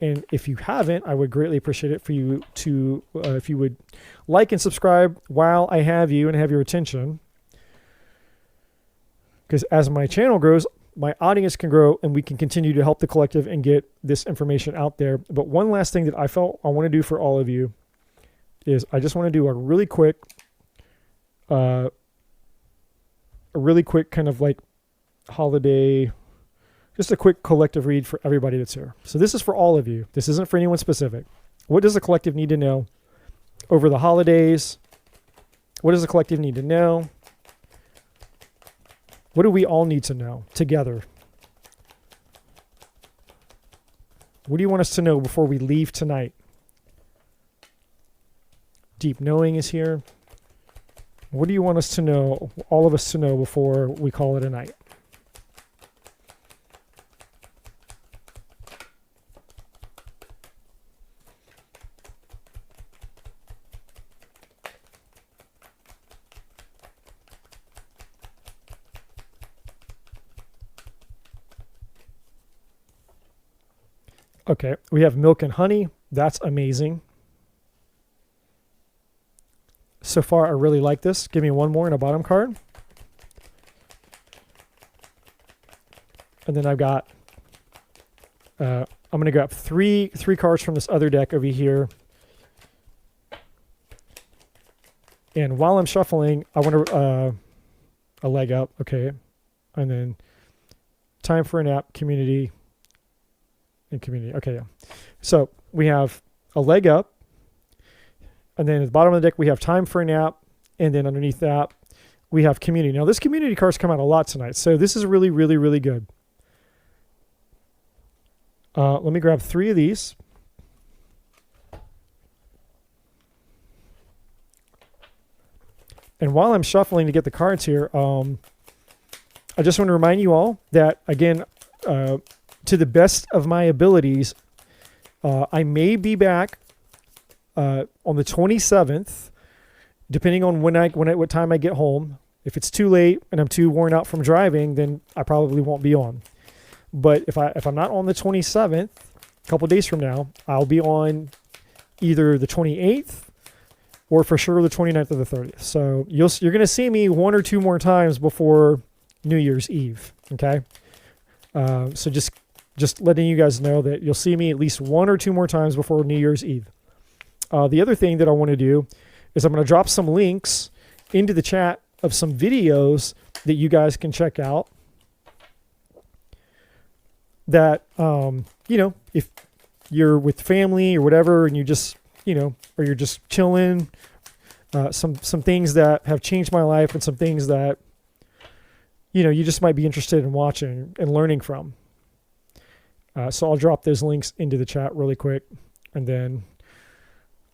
And if you haven't, I would greatly appreciate it for you to, if you would like and subscribe while I have you and have your attention. Because as my channel grows, my audience can grow and we can continue to help the collective and get this information out there. But one last thing that I felt I want to do for all of you is I just want to do a really quick kind of like holiday, just a quick collective read for everybody that's here. So this is for all of you. This isn't for anyone specific. What does the collective need to know over the holidays? What does the collective need to know? What do we all need to know together? What do you want us to know before we leave tonight? Deep knowing is here. What do you want us to know, all of us to know, before we call it a night? Okay, we have milk and honey. That's amazing. So far, I really like this. Give me one more in a bottom card. And then I've got, I'm going to grab three cards from this other deck over here. And while I'm shuffling, I want to, a leg up, okay. And then time for a nap, community, and community. Okay, yeah. So we have a leg up. And then at the bottom of the deck, we have time for a nap. And then underneath that, we have community. Now, this community card's come out a lot tonight. So this is really, really, really good. Let me grab 3 of these. And while I'm shuffling to get the cards here, I just want to remind you all that, again, to the best of my abilities, I may be back on the 27th, depending on what time I get home. If it's too late and I'm too worn out from driving, then I probably won't be on. But if I'm not on the 27th, a couple days from now, I'll be on either the 28th or for sure the 29th or the 30th. So you're going to see me 1 or 2 more times before New Year's Eve. Okay. So just letting you guys know that you'll see me at least 1 or 2 more times before New Year's Eve. The other thing that I want to do is I'm going to drop some links into the chat of some videos that you guys can check out that, if you're with family or whatever, and you just, or you're just chilling, some things that have changed my life and some things that, you just might be interested in watching and learning from. So I'll drop those links into the chat really quick. And then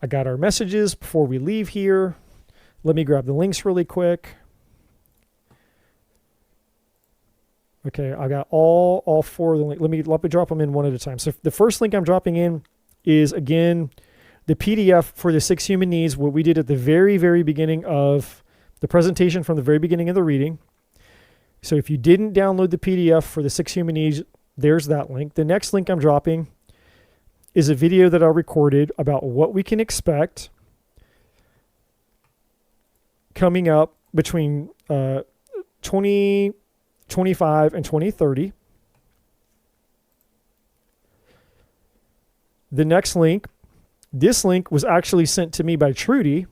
I got our messages before we leave here. Let me grab the links really quick. Okay, I got all 4 of the links. Let me drop them in one at a time. So the first link I'm dropping in is, again, the PDF for the 6 human needs, what we did at the very, very beginning of the presentation, from the very beginning of the reading. So if you didn't download the PDF for the 6 human needs, there's that link. The next link I'm dropping is a video that I recorded about what we can expect coming up between 2025 and 2030. The next link, this link was actually sent to me by Trudy.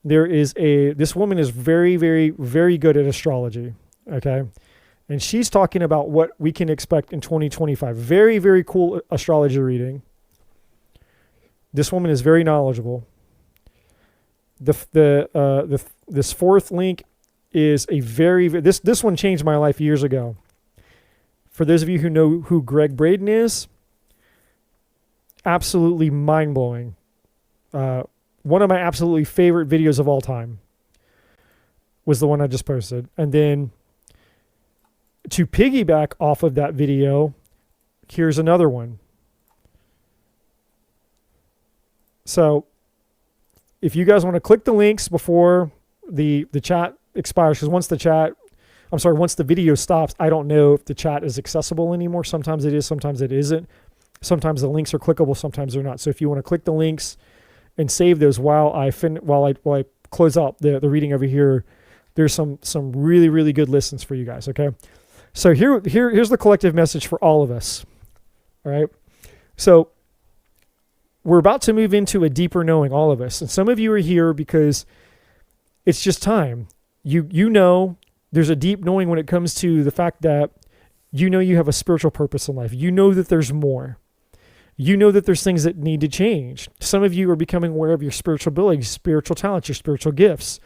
This woman is very, very, very good at astrology. Okay. And she's talking about what we can expect in 2025. Very, very cool astrology reading. This woman is very knowledgeable. This 4th link is this one changed my life years ago. For those of you who know who Greg Braden is, absolutely mind-blowing. One of my absolutely favorite videos of all time was the one I just posted. And then to piggyback off of that video, here's another one. So if you guys want to click the links before the chat expires, because once the video stops, I don't know if the chat is accessible anymore. Sometimes it is, sometimes it isn't. Sometimes the links are clickable, sometimes they're not. So if you want to click the links and save those while I close out the reading over here, there's some really, really good listens for you guys, okay? So here's the collective message for all of us, all right? So we're about to move into a deeper knowing, all of us. And some of you are here because it's just time. You know there's a deep knowing when it comes to the fact that you know you have a spiritual purpose in life. You know that there's more. You know that there's things that need to change. Some of you are becoming aware of your spiritual abilities, spiritual talents, your spiritual gifts.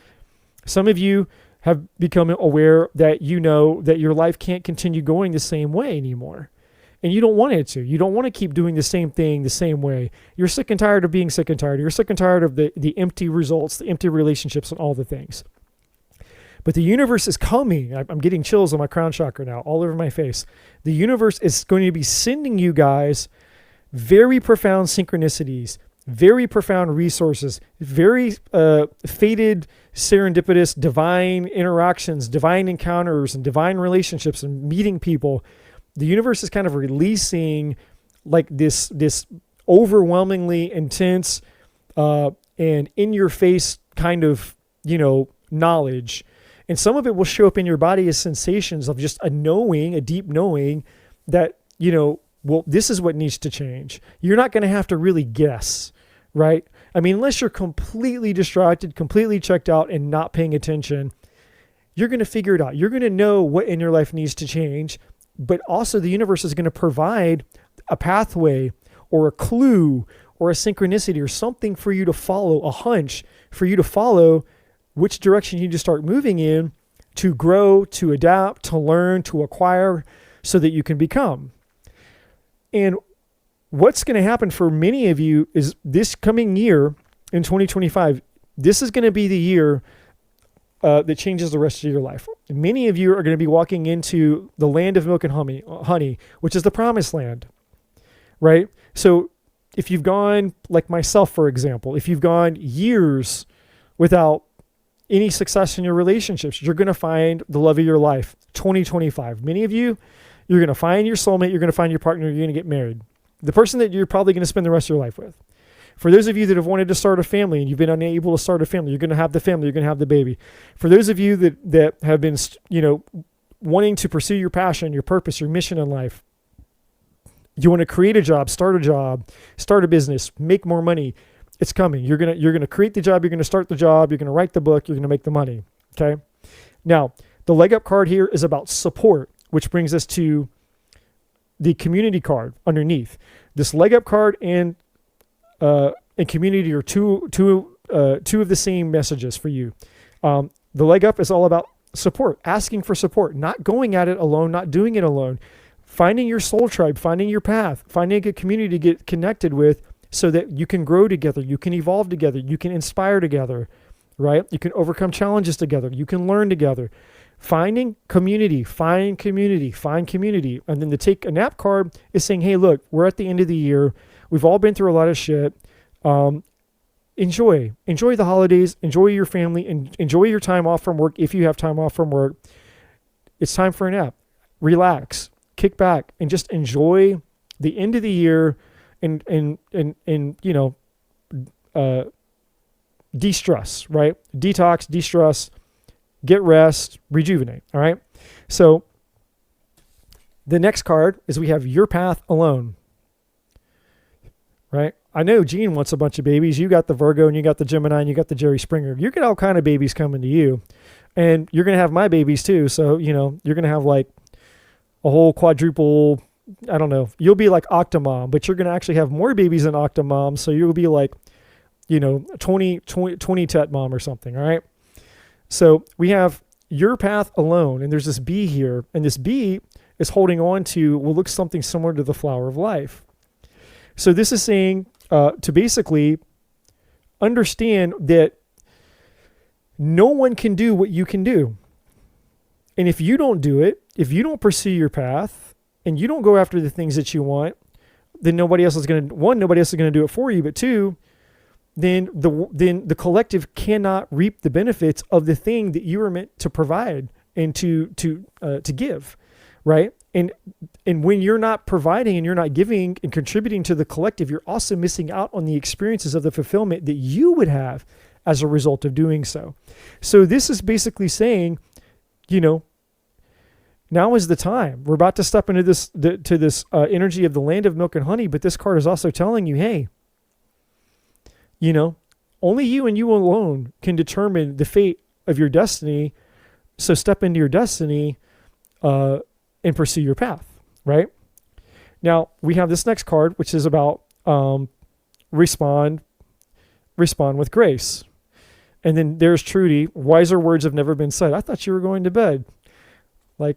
Some of you have become aware that you know that your life can't continue going the same way anymore. And you don't want it to. You don't want to keep doing the same thing the same way. You're sick and tired of being sick and tired. You're sick and tired of the empty results, the empty relationships, and all the things. But the universe is coming. I'm getting chills on my crown chakra now, all over my face. The universe is going to be sending you guys very profound synchronicities, very profound resources, very fated, serendipitous, divine interactions, divine encounters, and divine relationships, and meeting people. The universe is kind of releasing like this overwhelmingly intense and in your face kind of, knowledge. And some of it will show up in your body as sensations of just a knowing, a deep knowing that, well, this is what needs to change. You're not going to have to really guess, right? I mean, unless you're completely distracted, completely checked out and not paying attention, you're going to figure it out. You're going to know what in your life needs to change, but also the universe is going to provide a pathway or a clue or a synchronicity or something for you to follow, a hunch for you to follow which direction you need to start moving in to grow, to adapt, to learn, to acquire so that you can become. And what's going to happen for many of you is this coming year in 2025, this is going to be the year that changes the rest of your life. Many of you are going to be walking into the land of milk and honey, which is the promised land, right? So if you've gone, like myself, for example, if you've gone years without any success in your relationships, you're going to find the love of your life. 2025. Many of you, you're going to find your soulmate, you're going to find your partner, you're going to get married. The person that you're probably going to spend the rest of your life with. For those of you that have wanted to start a family and you've been unable to start a family, you're going to have the family, you're going to have the baby. For those of you that have been, wanting to pursue your passion, your purpose, your mission in life, you want to create a job, start a business, make more money. It's coming. You're going to create the job. You're going to start the job. You're going to write the book. You're going to make the money. Okay. Now, the leg up card here is about support, which brings us to the community card underneath. This leg up card and community are two of the same messages for you. The leg up is all about support, asking for support, not going at it alone, not doing it alone, finding your soul tribe, finding your path, finding a community to get connected with so that you can grow together, you can evolve together, you can inspire together, right? You can overcome challenges together, you can learn together. Finding community, find community. And then the take a nap card is saying, hey, look, we're at the end of the year. We've all been through a lot of shit. Enjoy the holidays, enjoy your family, and enjoy your time off from work. If you have time off from work, it's time for a nap. Relax, kick back, and just enjoy the end of the year and de-stress, right? Detox, de-stress, get rest, rejuvenate. All right. So the next card is we have your path alone, right? I know Gene wants a bunch of babies. You got the Virgo and you got the Gemini and you got the Jerry Springer. You get all kind of babies coming to you, and you're going to have my babies too. So, you're going to have like a whole quadruple, I don't know. You'll be like Octomom, but you're going to actually have more babies than Octomom. So you'll be like, 20 tet mom or something. All right. So we have your path alone, and there's this bee here, and this bee is holding on to what looks something similar to the flower of life. So this is saying to basically understand that no one can do what you can do. And if you don't do it, if you don't pursue your path and you don't go after the things that you want, then nobody else is going to do it for you. But two, then the collective cannot reap the benefits of the thing that you were meant to provide and to give, right? And when you're not providing and you're not giving and contributing to the collective, you're also missing out on the experiences of the fulfillment that you would have as a result of doing so. So this is basically saying, now is the time. We're about to step into this energy of the land of milk and honey, but this card is also telling you, hey, only you and you alone can determine the fate of your destiny. So step into your destiny and pursue your path, right? Now, we have this next card, which is about respond with grace. And then there's Trudy, wiser words have never been said. I thought you were going to bed. Like,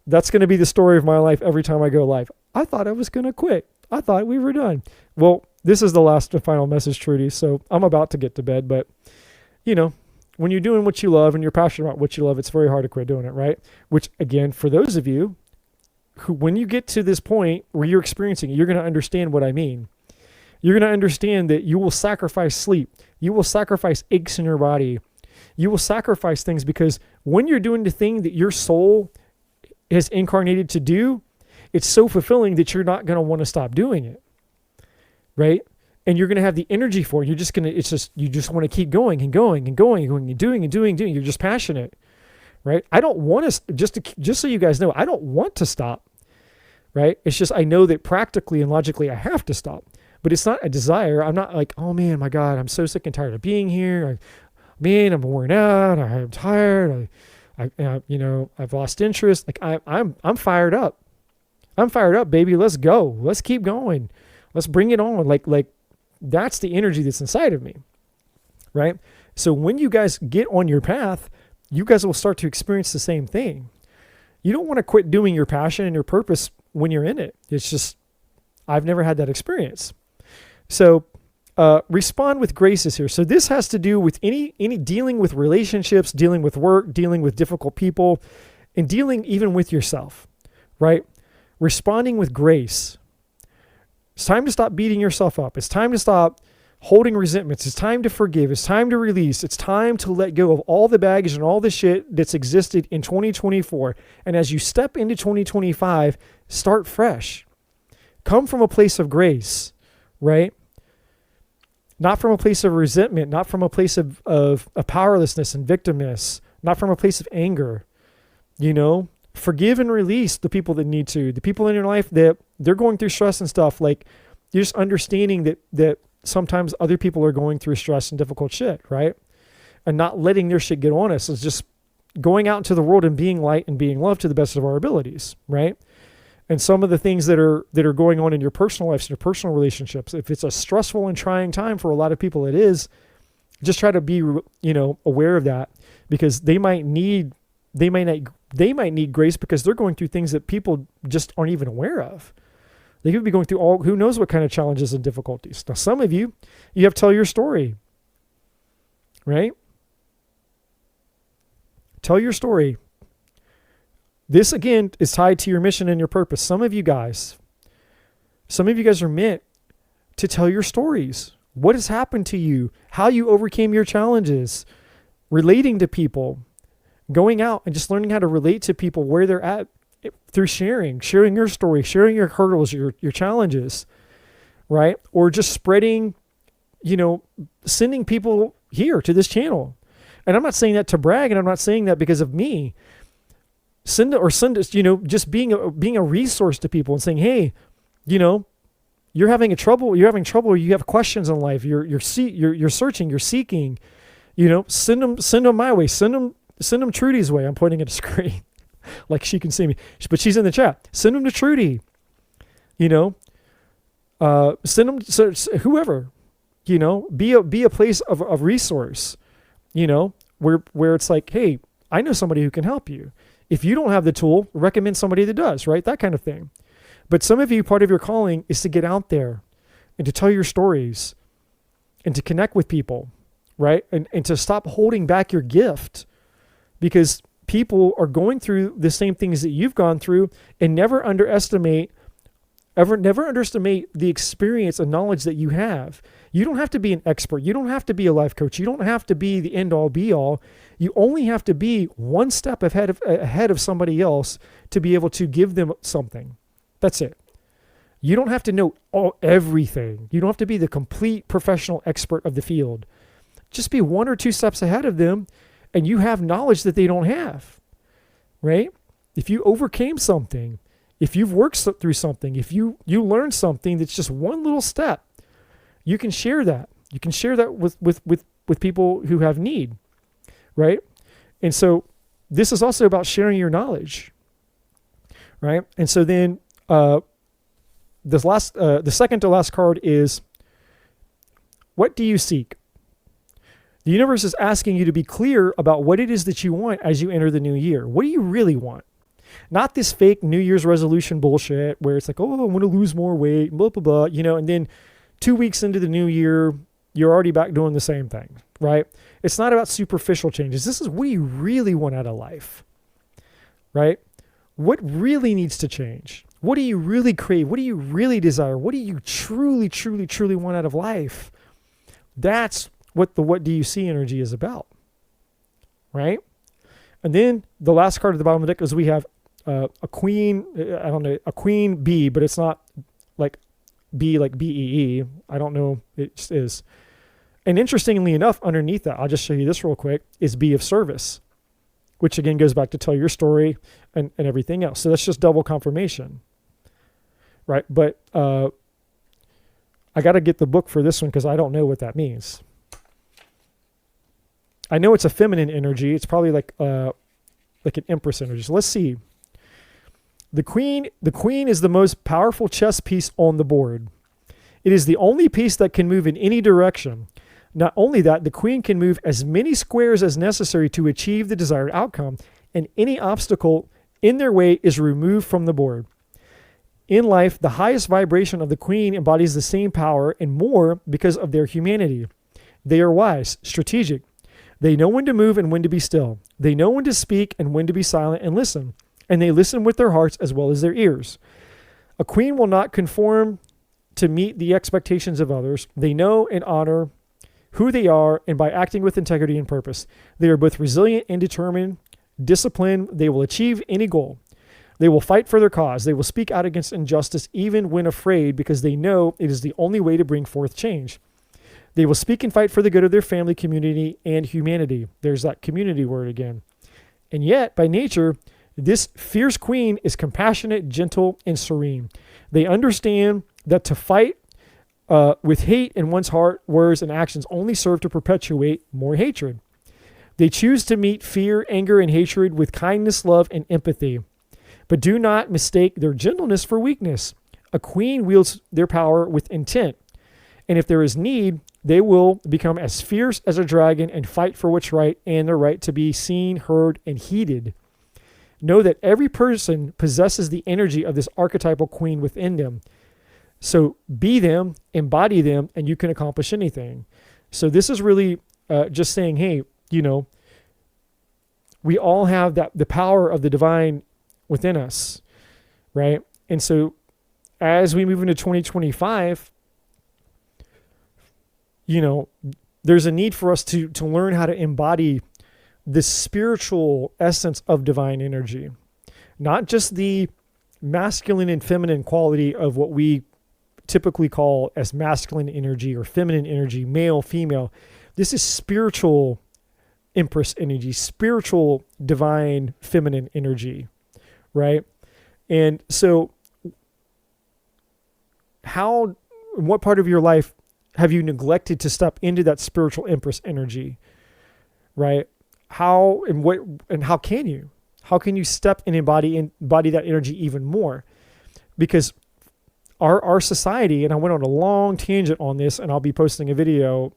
that's going to be the story of my life every time I go live. I thought I was going to quit. I thought we were done. Well, this is the last and final message, Trudy. So I'm about to get to bed. But, when you're doing what you love and you're passionate about what you love, it's very hard to quit doing it, right? Which, again, for those of you who, when you get to this point where you're experiencing it, you're going to understand what I mean. You're going to understand that you will sacrifice sleep. You will sacrifice aches in your body. You will sacrifice things because when you're doing the thing that your soul has incarnated to do, it's so fulfilling that you're not going to want to stop doing it, right? And you're going to have the energy for it. You just want to keep going and going and going and going and doing and doing and doing. You're just passionate, right? I don't want to, just so you guys know, I don't want to stop, right? It's just, I know that practically and logically I have to stop, but it's not a desire. I'm not like, oh man, my God, I'm so sick and tired of being here. I'm worn out. I'm tired. I've lost interest. Like I'm fired up. I'm fired up, baby. Let's go. Let's keep going. Let's bring it on. Like that's the energy that's inside of me, right? So when you guys get on your path, you guys will start to experience the same thing. You don't want to quit doing your passion and your purpose when you're in it. It's just, I've never had that experience. So respond with grace is here. So this has to do with any dealing with relationships, dealing with work, dealing with difficult people, and dealing even with yourself, right? Responding with grace. It's time to stop beating yourself up. It's time to stop holding resentments. It's time to forgive. It's time to release. It's time to let go of all the baggage and all the shit that's existed in 2024. And as you step into 2025, start fresh. Come from a place of grace, right? Not from a place of resentment, not from a place of powerlessness and victimness, not from a place of anger. Forgive and release the people that need to. The people in your life that they're going through stress and stuff. Like, you're just understanding that sometimes other people are going through stress and difficult shit, right? And not letting their shit get on us. It's just going out into the world and being light and being loved to the best of our abilities, right? And some of the things that are going on in your personal lives, your personal relationships, if it's a stressful and trying time for a lot of people, it is, just try to be, aware of that, because they might need grace because they're going through things that people just aren't even aware of. They could be going through who knows what kind of challenges and difficulties. Now, some of you have to tell your story, right? Tell your story. This, again, is tied to your mission and your purpose. Some of you guys are meant to tell your stories. What has happened to you, how you overcame your challenges, relating to people, going out and just learning how to relate to people where they're at through sharing your story, sharing your hurdles, your challenges, right? Or just spreading, sending people here to this channel. And I'm not saying that to brag, and I'm not saying that because of me. Send us, just being a resource to people and saying, hey, you're having trouble, or you have questions in life, you're searching, you're seeking, send them my way, send them Trudy's way. I'm pointing at a screen like she can see me, but she's in the chat. Send them to Trudy, send them to whoever, be a place of resource, where it's like, hey, I know somebody who can help you. If you don't have the tool, recommend somebody that does, right? That kind of thing. But some of you, part of your calling is to get out there and to tell your stories and to connect with people, right? And to stop holding back your gift, because people are going through the same things that you've gone through. And never underestimate Never underestimate the experience and knowledge that you have. You don't have to be an expert. You don't have to be a life coach. You don't have to be the end all be all. You only have to be one step ahead of somebody else to be able to give them something. That's it. You don't have to know everything. You don't have to be the complete professional expert of the field. Just be 1 or 2 steps ahead of them, and you have knowledge that they don't have, right? If you overcame something, if you've worked through something, if you learned something that's just one little step, you can share that. You can share that with people who have need, right? And so this is also about sharing your knowledge, right? And so then the second to last card is, what do you seek? The universe is asking you to be clear about what it is that you want as you enter the new year. What do you really want? Not this fake New Year's resolution bullshit where it's like, oh, I want to lose more weight, blah, blah, blah, and then 2 weeks into the new year, you're already back doing the same thing, right? It's not about superficial changes. This is what do you really want out of life, right? What really needs to change? What do you really crave? What do you really desire? What do you truly, truly, truly want out of life? That's what the what do you see energy is about, right? And then the last card at the bottom of the deck is we have a queen, a queen bee, but it's not like B like B-E-E. I don't know. It just is. And interestingly enough, underneath that, I'll just show you this real quick, is be of service, which again goes back to tell your story and everything else. So that's just double confirmation, right? But I got to get the book for this one because I don't know what that means. I know it's a feminine energy. It's probably like an empress energy. So let's see. The queen is the most powerful chess piece on the board. It is the only piece that can move in any direction. Not only that, the queen can move as many squares as necessary to achieve the desired outcome, and any obstacle in their way is removed from the board. In life, the highest vibration of the queen embodies the same power and more because of their humanity. They are wise, strategic. They know when to move and when to be still. They know when to speak and when to be silent and listen. And they listen with their hearts as well as their ears. A queen will not conform to meet the expectations of others. They know and honor who they are, and by acting with integrity and purpose, they are both resilient and determined, disciplined. They will achieve any goal. They will fight for their cause. They will speak out against injustice even when afraid because they know it is the only way to bring forth change. They will speak and fight for the good of their family, community, and humanity. There's that community word again. And yet, by nature, this fierce queen is compassionate, gentle, and serene. They understand that to fight with hate in one's heart, words, and actions only serve to perpetuate more hatred. They choose to meet fear, anger, and hatred with kindness, love, and empathy. But do not mistake their gentleness for weakness. A queen wields their power with intent. And if there is need, they will become as fierce as a dragon and fight for what's right and their right to be seen, heard, and heeded. Know that every person possesses the energy of this archetypal queen within them. So be them, embody them, and you can accomplish anything. So this is really just saying, hey, we all have the power of the divine within us, right? And so as we move into 2025, there's a need for us to learn how to embody the spiritual essence of divine energy, not just the masculine and feminine quality of what we typically call as masculine energy or feminine energy, male, female. This is spiritual empress energy, spiritual divine feminine energy, right? And so what part of your life have you neglected to step into that spiritual empress energy, right? How can you? How can you step and embody that energy even more? Because our society, and I went on a long tangent on this, and I'll be posting a video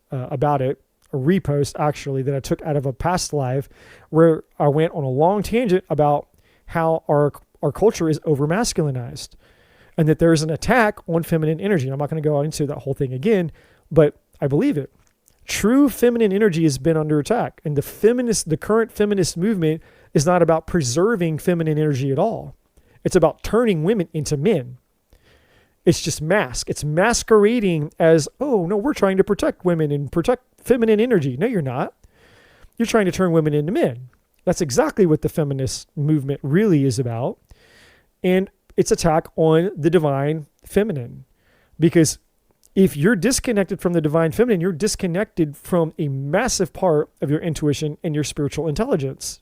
about it, a repost actually that I took out of a past live, where I went on a long tangent about how our culture is over masculinized, and that there is an attack on feminine energy. And I'm not going to go into that whole thing again, but I believe it. True feminine energy has been under attack, and the current feminist movement is not about preserving feminine energy at all. It's about turning women into men. It's just mask. It's masquerading as, oh, no, we're trying to protect women and protect feminine energy. No, you're not. You're trying to turn women into men. That's exactly what the feminist movement really is about. And it's attack on the divine feminine. Because if you're disconnected from the divine feminine, you're disconnected from a massive part of your intuition and your spiritual intelligence.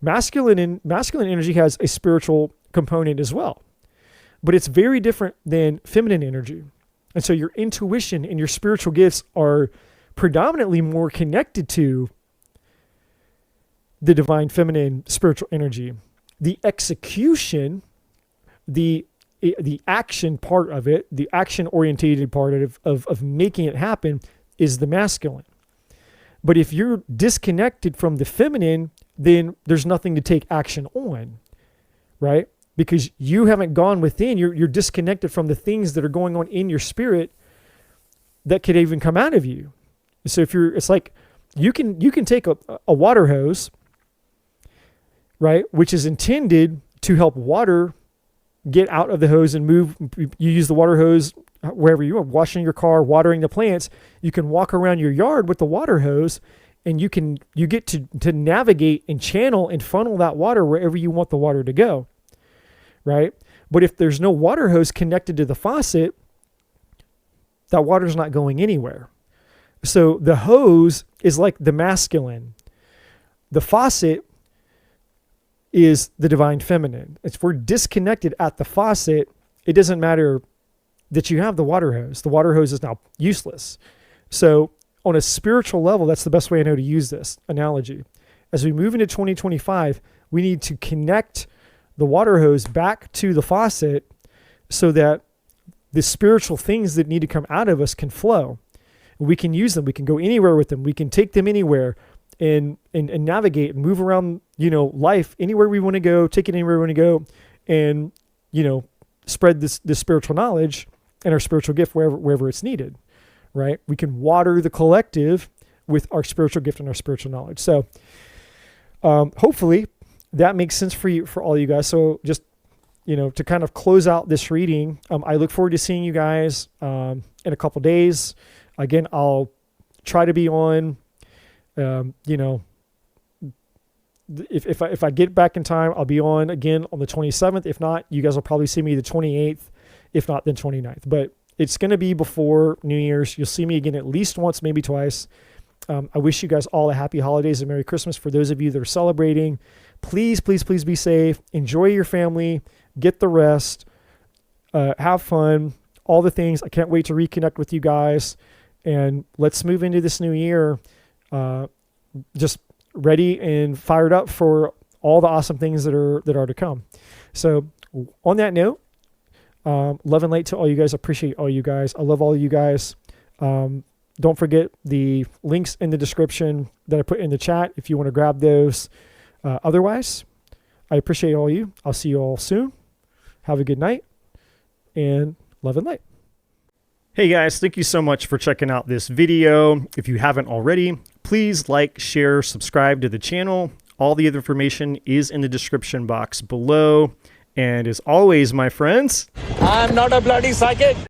Masculine energy has a spiritual component as well, but it's very different than feminine energy. And so your intuition and your spiritual gifts are predominantly more connected to the divine feminine spiritual energy. The execution, the action part of it, the action orientated part of making it happen is the masculine. But if you're disconnected from the feminine, then there's nothing to take action on, right? Because you haven't gone within, you're disconnected from the things that are going on in your spirit that could even come out of you. So it's like you can take a water hose, right, which is intended to help water get out of the hose and move. You use the water hose wherever you are, washing your car, watering the plants. You can walk around your yard with the water hose, and you get to navigate and channel and funnel that water wherever you want the water to go, right? But if there's no water hose connected to the faucet, that water's not going anywhere. So the hose is like the masculine. The faucet is the divine feminine. If we're disconnected at the faucet, it doesn't matter that you have the water hose. The water hose is now useless. So on a spiritual level, that's the best way I know to use this analogy. As we move into 2025, we need to connect the water hose back to the faucet so that the spiritual things that need to come out of us can flow. We can use them. We can go anywhere with them. We can take them anywhere and navigate and move around, life anywhere we want to go, take it anywhere we want to go, and, spread this spiritual knowledge and our spiritual gift wherever it's needed, right? We can water the collective with our spiritual gift and our spiritual knowledge. So hopefully that makes sense for all you guys. So just, to kind of close out this reading, I look forward to seeing you guys in a couple days. Again, I'll try to be on, if I get back in time, I'll be on again on the 27th. If not, you guys will probably see me the 28th. If not, then 29th. But it's going to be before New Year's. You'll see me again at least once, maybe twice. I wish you guys all a happy holidays and Merry Christmas. For those of you that are celebrating, please, please, please be safe. Enjoy your family. Get the rest. Have fun. All the things. I can't wait to reconnect with you guys. And let's move into this new year just ready and fired up for all the awesome things that are to come. So on that note, love and light to all you guys. Appreciate all you guys. I love all you guys. Don't forget the links in the description that I put in the chat if you want to grab those. Otherwise, I appreciate all you. I'll see you all soon. Have a good night and love and light. Hey guys, thank you so much for checking out this video. If you haven't already, please like, share, subscribe to the channel. All the other information is in the description box below. And as always, my friends, I'm not a bloody psychic.